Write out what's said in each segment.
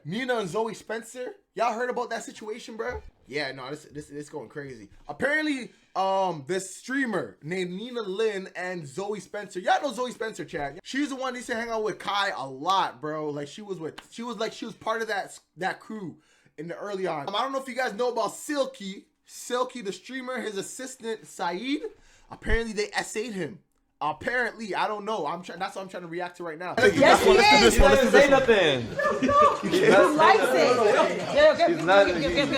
Nina and Zoey Spencer. Y'all heard about that situation, bro? Yeah, no, this going crazy. Apparently, this streamer named Nina Lin and Zoey Spencer. Y'all know Zoey Spencer, Chad. She's the one that used to hang out with Kai a lot, bro. Like she was part of that crew in the early on. I don't know if you guys know about Silky. Silky, the streamer, his assistant Saeed. Apparently, they essayed him. Apparently, I don't know. That's what I'm trying to react to right now. Yes, he is. He doesn't say nothing. He likes it.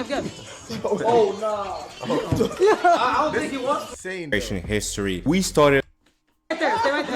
Give. Oh no. I don't think he wants. Creation history. We started.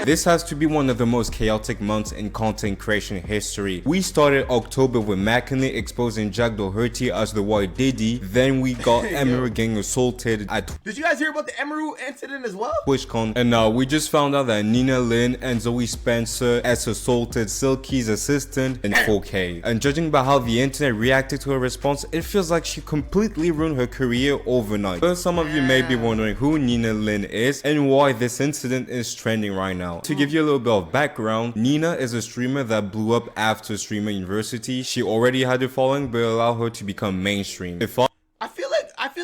This has to be one of the most chaotic months in content creation history. We started October with McKinley exposing Jack Doherty as the white Diddy. Then we got Emery getting assaulted at Did you guys hear about the Emery incident as well? TwitchCon. And now we just found out that Nina Lin and Zoey Spencer has assaulted Silky's assistant in 4K. And judging by how the internet reacted to her response, it feels like she completely ruined her career overnight. But some of you may be wondering who Nina Lin is and why this incident is trending right now. To give you a little bit of background, Nina is a streamer that blew up after Streamer University. She already had a following, but allowed her to become mainstream. I feel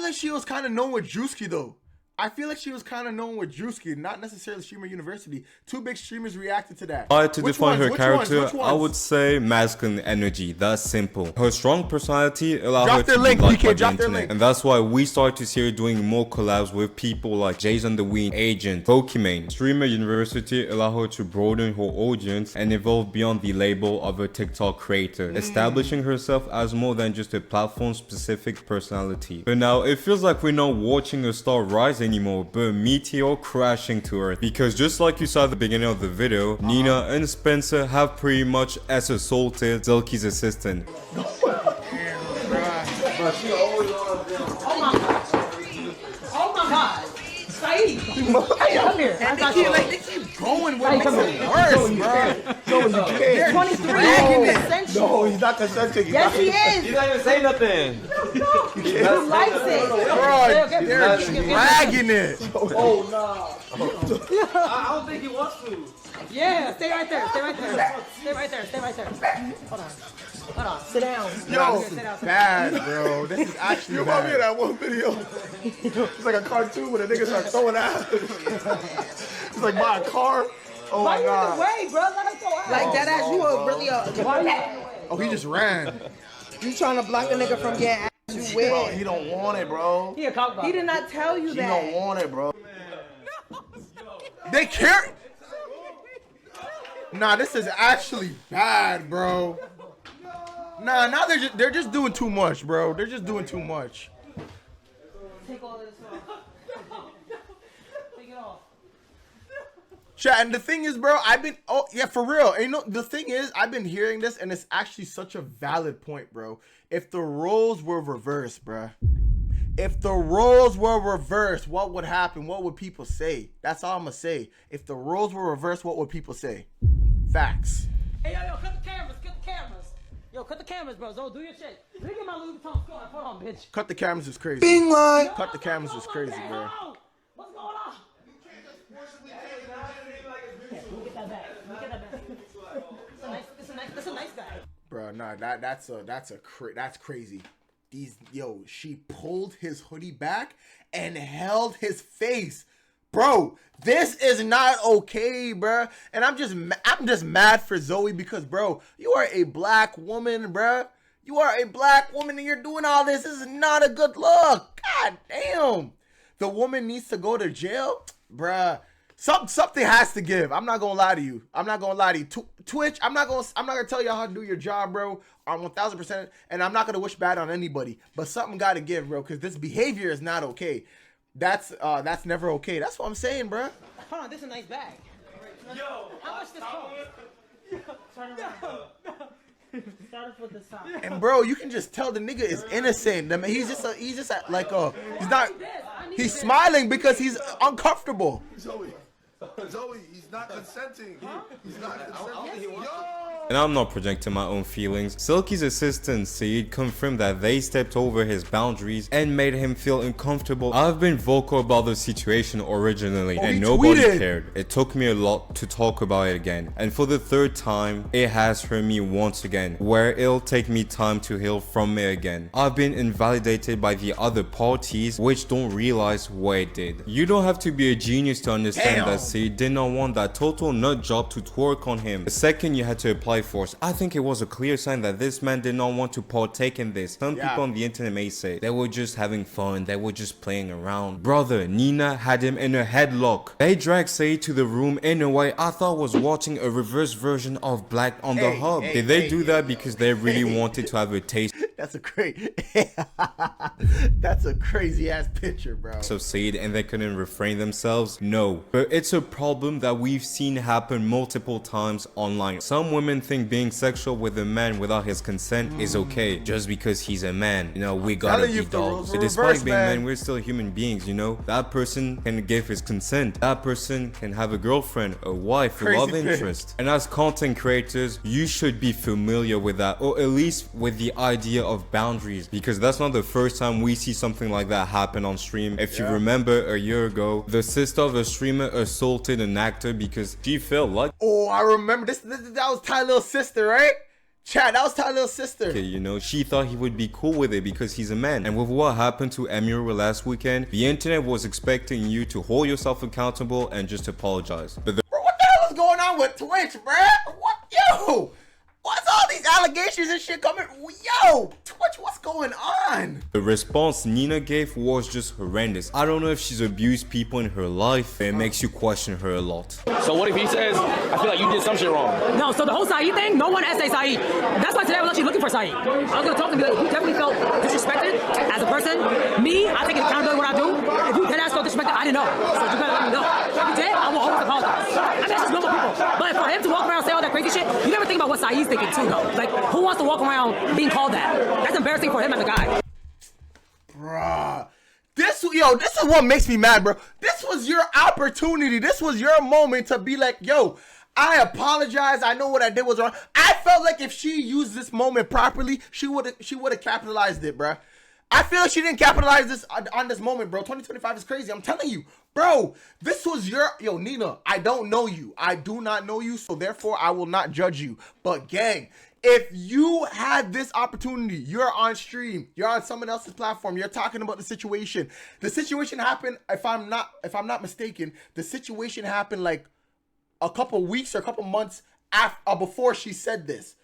like she was kind of known with Drewski though. I feel like she was kind of known with Drewski, not necessarily Streamer University. Two big streamers reacted to that. To define her character, I would say masculine energy. That's simple. Her strong personality allowed her to be liked by the internet. And that's why we started to see her doing more collabs with people like Jason the Ween, Agent, Pokimane. Streamer University allowed her to broaden her audience and evolve beyond the label of a TikTok creator, establishing herself as more than just a platform-specific personality. But now, it feels like we're not watching a star rise anymore, but a meteor crashing to earth. Because just like you saw at the beginning of the video, Nina and Spencer have pretty much assaulted Silky's assistant. Oh my God. Saeed, come here. And they keep going with it. Worse, bro. They're 23. No, he's not consenting. Yes, he is. He doesn't even say nothing. He likes it. Bro, they're dragging it. Oh no. I don't think he wants to. Yeah, stay right there. Stay right there. Hold on. Sit down. Yo, this is bad, bro. This is actually You bad. remember that one video? It's like a cartoon where the niggas start throwing out. It's like buy a car. Oh Why my you God. in the way, bro? Let us go out. Like that ass, you are really Oh, he just ran. you trying to block a nigga from getting ass, you Bro, weird. he don't want it, bro. He a cock block. He did not tell you He that. don't want it, bro. They care. Nah, this is actually bad, bro. Nah, now they're just doing too much, bro. They're just doing too much. Take all this off. Take it off. Chat, and the thing is, bro, for real. And you know, the thing is, I've been hearing this, and it's actually such a valid point, bro. If the roles were reversed, bro. If the roles were reversed, what would happen? What would people say? That's all I'm gonna say. If the roles were reversed, what would people say? Facts. Hey, yo, cut the cameras. Yo, cut the cameras, bro. Zo, do your shit. Let me get my Louis Vuitton scarf. Hold on, bitch. Cut the cameras is crazy. Bing line. Cut the cameras is crazy, bro. What's going on? Yeah, we'll get that back. That's a nice guy. Bro, nah, that's crazy. She pulled his hoodie back and held his face. Bro, this is not okay, bro. And I'm just mad for Zoey because, bro, you are a black woman, bro. You are a black woman and you're doing all this. This is not a good look. God damn. The woman needs to go to jail, bruh. Something has to give. I'm not gonna lie to you. Twitch, I'm not gonna tell y'all how to do your job, bro. On 1000%, and I'm not gonna wish bad on anybody. But something gotta give, bro, because this behavior is not okay. That's never okay. That's what I'm saying, bro. Hold on, this is a nice bag. Yo, how much this cost? Turn around. Start with the top. And bro, you can just tell the nigga is innocent. I mean, he's smiling because he's uncomfortable. Zoey, he's not consenting. He's not consenting. Yo! And I'm not projecting my own feelings. Silky's assistant Saeed confirmed that they stepped over his boundaries and made him feel uncomfortable. I've been vocal about the situation originally and nobody cared. It took me a lot to talk about it again. And for the third time, it has hurt me once again, where it'll take me time to heal from it again. I've been invalidated by the other parties which don't realize what it did. You don't have to be a genius to understand that Saeed did not want that total nut job to twerk on him the second you had to apply force. I think it was a clear sign that this man did not want to partake in this. Some people on the internet may say they were just having fun, they were just playing around. Brother, Nina had him in a headlock. They dragged Saeed to the room in a way I thought was watching a reverse version of Black on the Hub. Did they do that because they really wanted to have a taste? That's a crazy ass picture, bro. So Saeed and they couldn't refrain themselves? No. But it's a problem that we've seen happen multiple times online. Some women think being sexual with a man without his consent is okay just because he's a man. You know, we gotta be dogs. Despite being men, we're still human beings, you know. That person can give his consent. That person can have a girlfriend, a wife, a love interest. And as content creators, you should be familiar with that, or at least with the idea of boundaries, because that's not the first time we see something like that happen on stream. If you remember, a year ago, the sister of a streamer assaulted an actor because she felt like... Oh, I remember this. That was Ty Lil's sister, right? Chad, that was Ty Lil's sister. Okay, you know, she thought he would be cool with it because he's a man. And with what happened to Emira last weekend, the internet was expecting you to hold yourself accountable and just apologize. But bro, what the hell is going on with Twitch, bruh? What? Yo! What's all these allegations and shit coming? Yo, Twitch, what's going on? The response Nina gave was just horrendous. I don't know if she's abused people in her life. It makes you question her a lot. So what if he says, I feel like you did some shit wrong? No, so the whole Saeed thing, no one essayed Saeed. That's why today I was actually looking for Saeed. I was going to talk to him, like, you definitely felt disrespected as a person. Me, I take accountability what I do. If you did ask felt disrespected, I didn't know. So you gotta let me know. If you did, I will always apologize. I mean, that's just normal people. But for him to walk around and say all that crazy shit, you never think about what Saeed's thinking too, though. Like, who wants to walk around being called that? That's embarrassing for him as a guy. Bruh. This is what makes me mad, bro. This was your opportunity. This was your moment to be like, yo, I apologize. I know what I did was wrong. I felt like if she used this moment properly, she would have capitalized it, bro. I feel like she didn't capitalize this on this moment, bro. 2025 is crazy. I'm telling you, bro. This was your... Yo, Nina, I don't know you. I do not know you, so therefore I will not judge you. But gang, if you had this opportunity, you're on stream, you're on someone else's platform, you're talking about the situation. The situation happened, if I'm not mistaken, the situation happened like a couple weeks or a couple months after, before she said this.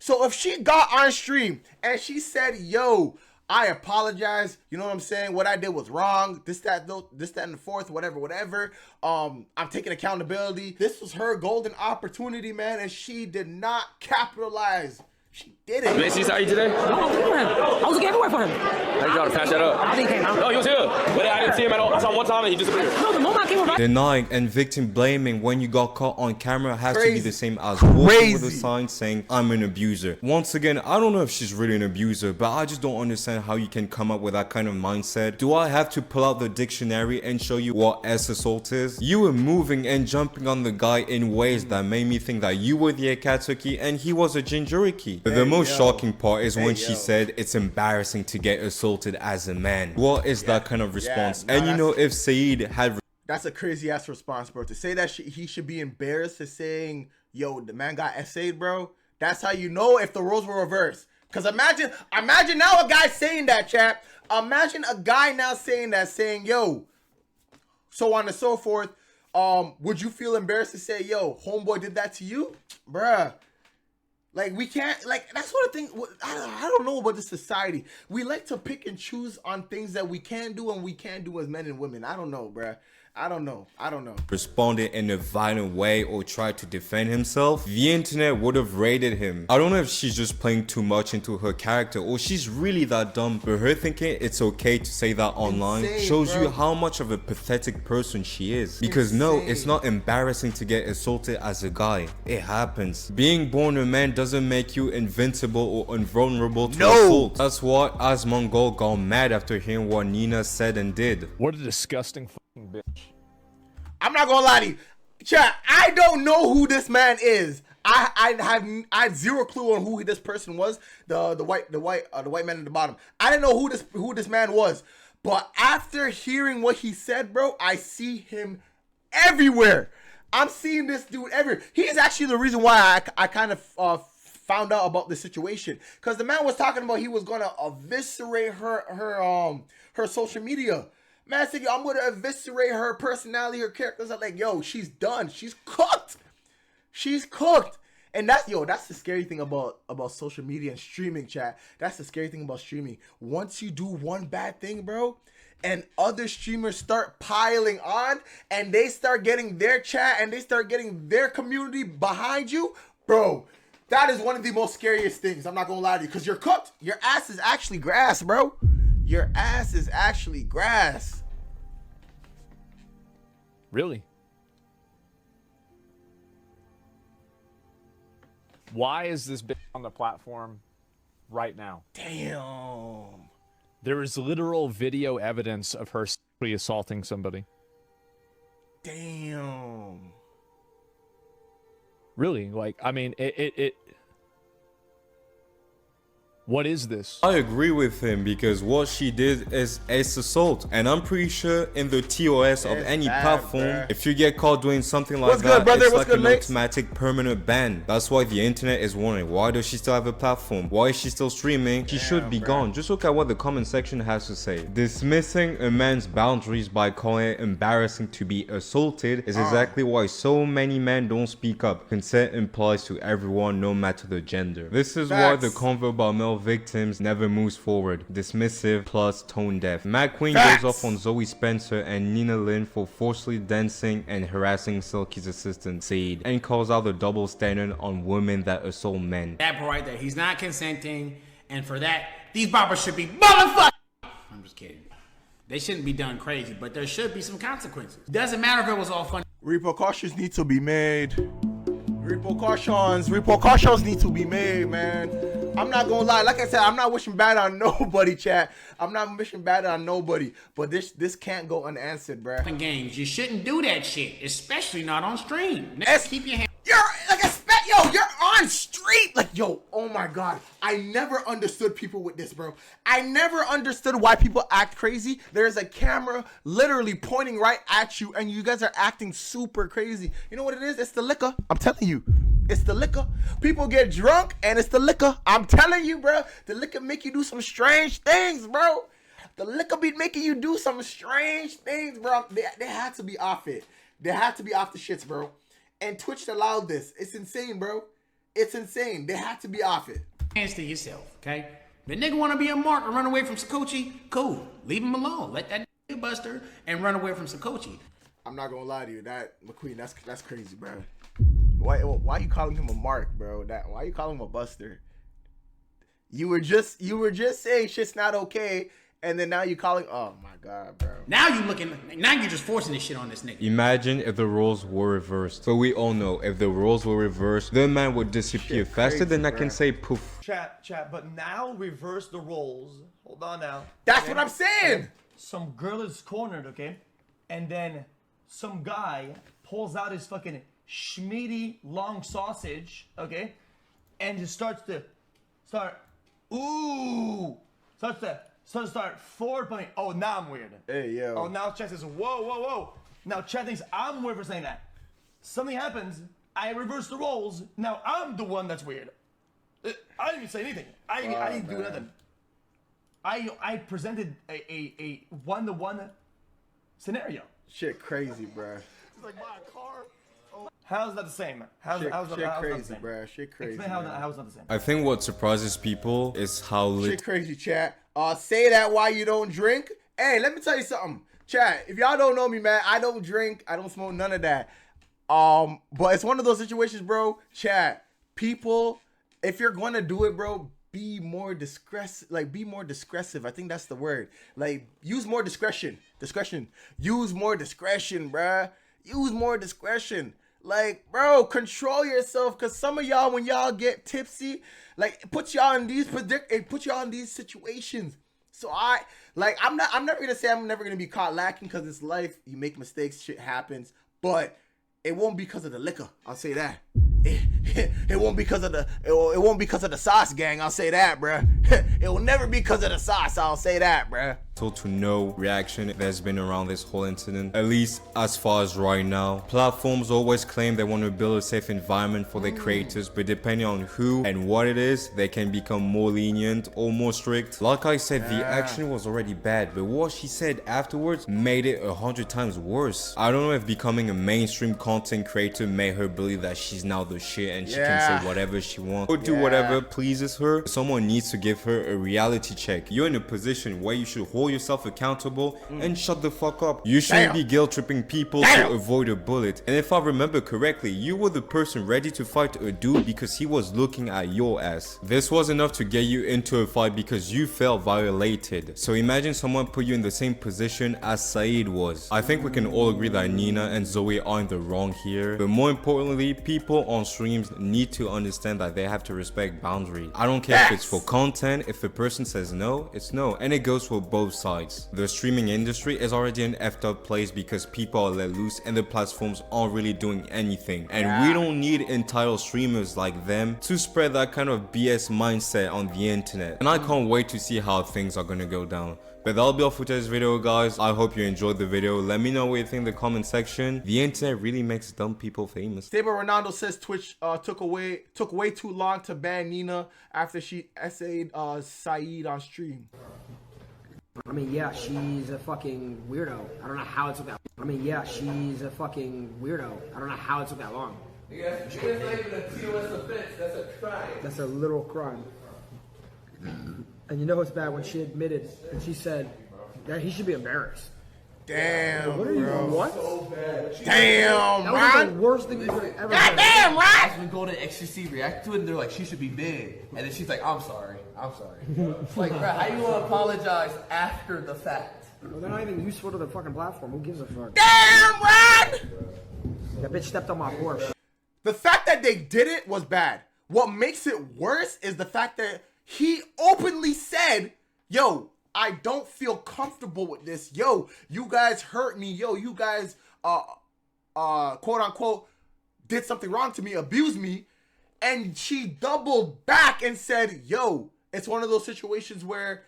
So if she got on stream and she said, yo, I apologize, you know what I'm saying? What I did was wrong. This, that, and the fourth, whatever. I'm taking accountability. This was her golden opportunity, man, and she did not capitalize. She did it. You ain't see Saeed today? No, I was looking for him. I was looking everywhere for him. I tried to patch that up. I think he came out. No, he was here. But I didn't see him at all. I saw him one time and he disappeared. No, the moment I came around. Denying and victim blaming when you got caught on camera has to be the same as walking with a sign saying, I'm an abuser. Once again, I don't know if she's really an abuser, but I just don't understand how you can come up with that kind of mindset. Do I have to pull out the dictionary and show you what assault is? You were moving and jumping on the guy in ways that made me think that you were the Akatsuki and he was a Jinchuriki. But the most shocking part is when she said it's embarrassing to get assaulted as a man. What is that kind of response? And you know, if Saeed had... That's a crazy ass response, bro. To say that he should be embarrassed for saying, yo, the man got essayed, bro. That's how you know if the roles were reversed. Because imagine now a guy saying that, chat. Imagine a guy now saying that, saying, yo, so on and so forth. Would you feel embarrassed to say, yo, homeboy did that to you? Bruh. Like, we can't, like, that's what I think, I don't know about this society. We like to pick and choose on things that we can do and we can't do as men and women. I don't know, bruh. I don't know. Responded in a violent way or tried to defend himself, the internet would have raided him. I don't know if she's just playing too much into her character or she's really that dumb, but her thinking it's okay to say that online shows you how much of a pathetic person she is. Because no, it's not embarrassing to get assaulted as a guy. It happens. Being born a man doesn't make you invincible or invulnerable to assault. That's what Asmongol got mad after hearing what Nina said and did. What a disgusting fucking bitch. I'm not gonna lie to you. Chat, I don't know who this man is. I had zero clue on who this person was. The white man at the bottom. I didn't know who this man was. But after hearing what he said, bro, I see him everywhere. I'm seeing this dude everywhere. He's actually the reason why I kind of found out about this situation, because the man was talking about he was gonna eviscerate her social media. Man said, yo, I'm gonna eviscerate her personality, her characters. I'm like, yo, she's done. She's cooked. She's cooked. And that's the scary thing about social media and streaming, chat. That's the scary thing about streaming. Once you do one bad thing, bro, and other streamers start piling on, and they start getting their chat and they start getting their community behind you, bro, that is one of the most scariest things. I'm not gonna lie to you, because you're cooked. Your ass is actually grass, bro. Your ass is actually grass. Really? Why is this bitch on the platform right now? Damn. There is literal video evidence of her sexually assaulting somebody. Damn. Really? Like, I mean, what is this? I agree with him, because what she did is assault, and I'm pretty sure in the TOS of any platform, bruh, if you get caught doing something like that, it's like an automatic permanent ban. That's why the internet is wondering, why does she still have a platform? Why is she still streaming? She should be gone. Just look at what the comment section has to say. Dismissing a man's boundaries by calling it embarrassing to be assaulted is exactly why so many men don't speak up. Consent implies to everyone, no matter the gender. This is why the convo about male victims never moves forward. Dismissive plus tone deaf. Mad Queen goes off on Zoey Spencer and Nina Lin for forcefully dancing and harassing Silky's assistant Said, and calls out the double standard on women that assault men. That part right there, he's not consenting, and for that, these boppers should be motherfuckers. I'm just kidding. They shouldn't be done crazy, but there should be some consequences. Doesn't matter if it was all fun. Repercussions need to be made. Repercussions need to be made, man. I'm not gonna lie. Like I said, I'm not wishing bad on nobody, chat. I'm not wishing bad on nobody. But this can't go unanswered, bruh. Games, you shouldn't do that shit, especially not on stream. Keep your hand. You're on street. Like, yo, oh my God. I never understood people with this, bro. I never understood why people act crazy. There's a camera literally pointing right at you, and you guys are acting super crazy. You know what it is? It's the liquor. I'm telling you. It's the liquor. People get drunk, and it's the liquor. I'm telling you, bro. The liquor make you do some strange things, bro. The liquor be making you do some strange things, bro. They had to be off it. They had to be off the shits, bro. And Twitch allowed this. It's insane, bro. It's insane. They had to be off it. Hands to yourself, okay? If a nigga want to be a mark or run away from Sakochi, cool. Leave him alone. Let that nigga buster and run away from Sakochi. I'm not gonna lie to you. That McQueen, that's crazy, bro. Why you calling him a mark, bro? Why you calling him a buster? You were just saying shit's not okay, and then now you calling. Oh my God, bro. Now you're just forcing this shit on this nigga. Imagine if the roles were reversed. So we all know if the roles were reversed, the man would disappear faster than I can say poof. Chat, but now reverse the roles. Hold on now. That's what I'm saying. Some girl is cornered, okay? And then some guy pulls out his fucking schmeedy long sausage, okay? And just starts to start foreplay. Oh, now I'm weird. Hey, yo. Oh, now Chat says, whoa. Now Chat thinks I'm weird for saying that. Something happens, I reverse the roles, now I'm the one that's weird. I didn't even say anything. I didn't do nothing. I presented a one-to-one scenario. Shit crazy, bro. It's like my car. How's that the same? How's shit that crazy, bro. Shit crazy. Explain how's not the same. I think what surprises people is how shit crazy, chat. Say that why you don't drink. Hey, let me tell you something, chat. If y'all don't know me, man, I don't drink. I don't smoke none of that. But it's one of those situations, bro. Chat. People, if you're gonna do it, bro, be more discretion. I think that's the word. Like, use more discretion. Use more discretion, bruh. Use more discretion. Like, bro, control yourself, cause some of y'all, when y'all get tipsy, like, it puts y'all in these situations. So I'm never gonna say I'm never gonna be caught lacking, cause it's life. You make mistakes, shit happens, but it won't be because of the liquor. I'll say that. it won't be because of the sauce, gang. I'll say that, bruh. It will never be because of the sauce. I'll say that, bruh. To no reaction there's been around this whole incident, at least as far as right now. Platforms always claim they want to build a safe environment for their creators, but depending on who and what it is, they can become more lenient or more strict. Like I said, the action was already bad, but what she said afterwards made it 100 times worse. I don't know if becoming a mainstream content creator made her believe that she's now the shit and she can say whatever she wants or do whatever pleases her. Someone needs to give her a reality check. You're in a position where you should hold yourself accountable and shut the fuck up. You shouldn't be guilt tripping people to avoid a bullet. And if I remember correctly, you were the person ready to fight a dude because he was looking at your ass. This was enough to get you into a fight because you felt violated. So imagine someone put you in the same position as Saeed was. I think we can all agree that Nina and Zoey are in the wrong here, but more importantly, people on streams need to understand that they have to respect boundaries. I don't care if it's for content. If the person says no, it's no, and it goes for both sides. The streaming industry is already an effed up place because people are let loose and the platforms aren't really doing anything, and we don't need entitled streamers like them to spread that kind of BS mindset on the internet. And I can't wait to see how things are gonna go down. But that'll be all for today's video, guys. I hope you enjoyed the video. Let me know what you think in the comment section. The internet really makes dumb people famous. Stable Ronaldo says Twitch took way too long to ban Nina after she essayed Saeed on stream. I mean, yeah, she's a fucking weirdo. I don't know how it took that. I mean, yeah, she's a fucking weirdo. I don't know how it took that long. Yeah, it's not even a TOS offense. That's a crime. That's a literal crime. And you know what's bad when she admitted and she said that he should be embarrassed. Damn, what are you? bro. What? So bad. Damn, that was the worst thing you could have ever God damn, Ron! When Golden XCC react to it, and they're like, she should be big. And then she's like, I'm sorry. It's like, bro, how you gonna apologize after the fact? Well, they're not even useful to the fucking platform. Who gives a fuck? Damn, Ron! That bitch stepped on my horse. The fact that they did it was bad. What makes it worse is the fact that he openly said, yo, I don't feel comfortable with this. Yo, you guys hurt me. Yo, you guys, quote unquote, did something wrong to me, abused me. And she doubled back and said, yo, it's one of those situations where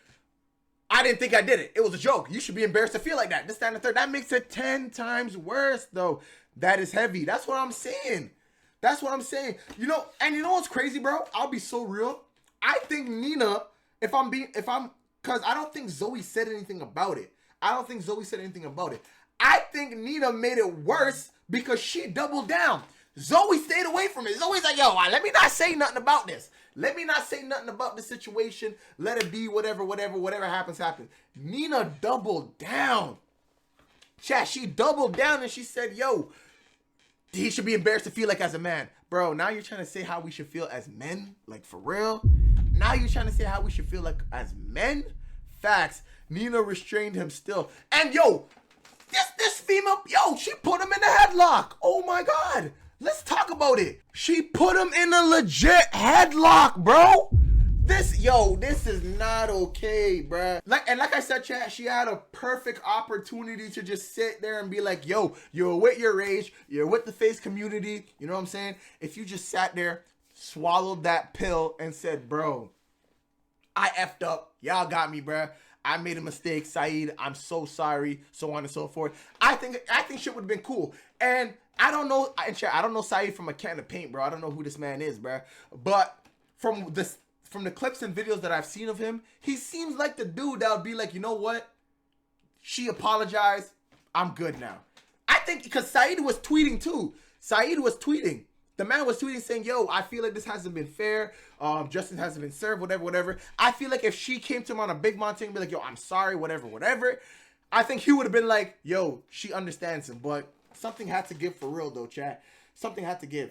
I didn't think I did it. It was a joke. You should be embarrassed to feel like that. This, that, and the third. That makes it 10 times worse, though. That is heavy. That's what I'm saying. That's what I'm saying. You know, and you know what's crazy, bro? I'll be so real. I think Nina, because I don't think Zoey said anything about it. I think Nina made it worse because she doubled down. Zoey stayed away from it. Zoey's like, yo, let me not say nothing about this. Let me not say nothing about the situation. Let it be whatever happens. Nina doubled down. Chat, she doubled down and she said, yo, he should be embarrassed to feel like as a man. Bro, now you're trying to say how we should feel as men? Like, for real? Now you're trying to say how we should feel like as men? Facts. Nina restrained him still. And yo, this female, yo, she put him in a headlock. Oh my God. Let's talk about it. She put him in a legit headlock, bro. This is not okay, bruh. Like I said, chat, she had a perfect opportunity to just sit there and be like, yo, you're with your rage, you're with the face community, you know what I'm saying? If you just sat there, swallowed that pill and said, bro, I effed up, y'all got me, bruh. I made a mistake, Saeed, I'm so sorry, so on and so forth. I think shit would have been cool. And I don't know, I don't know Saeed from a can of paint, bro. I don't know who this man is, bruh. But from the clips and videos that I've seen of him, he seems like the dude that would be like, you know what? She apologized. I'm good now. I think because Saeed was tweeting too. The man was tweeting saying, yo, I feel like this hasn't been fair. Justice hasn't been served, whatever. I feel like if she came to him on a big mountain and be like, yo, I'm sorry, whatever. I think he would have been like, yo, she understands him. But something had to give for real though, chat. Something had to give.